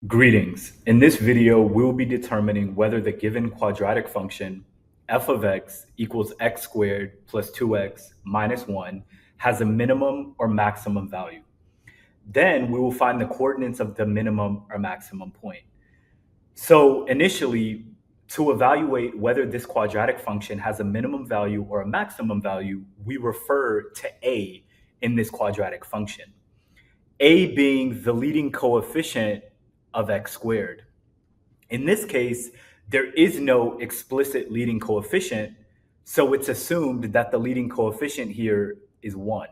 Greetings. In this video, we'll be determining whether the given quadratic function f of x equals x squared plus 2x minus 1 has a minimum or maximum value. Then we will find the coordinates of the minimum or maximum point. So initially, to evaluate whether this quadratic function has a minimum value or a maximum value, we refer to a in this quadratic function. A being the leading coefficient of x squared. In this case, there is no explicit leading coefficient, so it's assumed that the leading coefficient here is 1.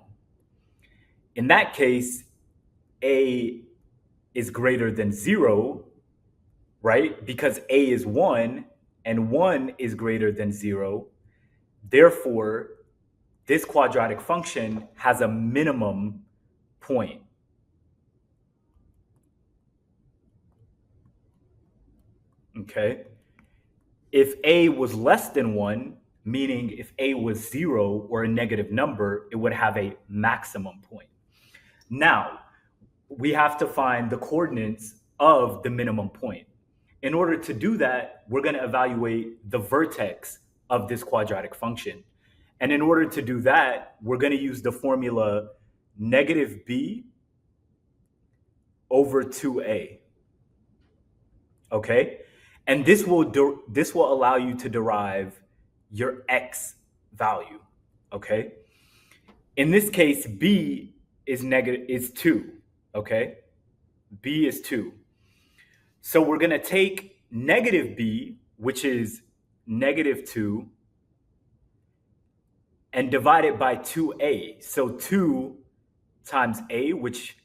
In that case, a is greater than 0, right? Because a is 1 and 1 is greater than 0. Therefore, this quadratic function has a minimum point. Okay. If a was less than 1, meaning if a was 0 or a negative number, it would have a maximum point. Now, we have to find the coordinates of the minimum point. In order to do that, we're going to evaluate the vertex of this quadratic function. And in order to do that, we're going to use the formula negative b over 2a. Okay? And this will allow you to derive your x value, okay? In this case, b is 2, okay? B is 2. So we're going to take negative b, which is negative 2, and divide it by 2a. So 2 times a, which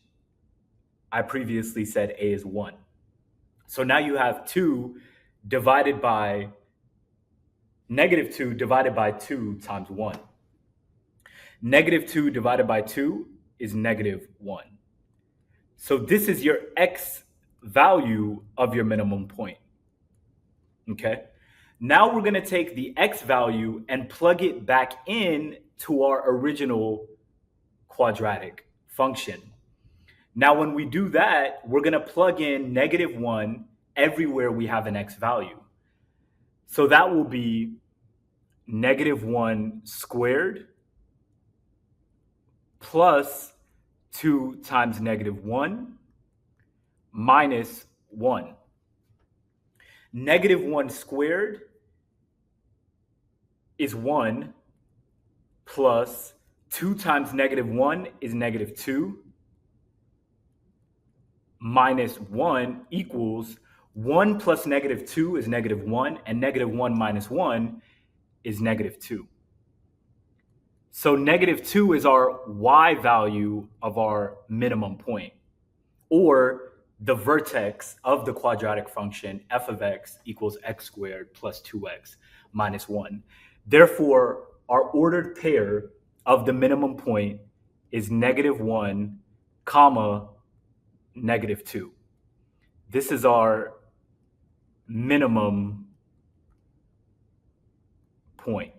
I previously said a is 1. So now you have 2 divided by negative 2 divided by 2 times 1. Negative 2 divided by 2 is negative 1. So this is your x value of your minimum point. Okay? Now we're going to take the x value and plug it back in to our original quadratic function. Now, when we do that, we're going to plug in negative 1 everywhere we have an x value. So that will be negative 1 squared plus 2 times negative 1 minus 1. Negative 1 squared is 1 plus 2 times negative 1 is negative 2 minus 1 equals 1 plus negative 2 is negative 1, and negative 1 minus 1 is negative 2. So negative 2 is our y value of our minimum point, or the vertex of the quadratic function f of x equals x squared plus 2x minus 1. Therefore, our ordered pair of the minimum point is negative 1, comma, negative 2. This is our minimum point.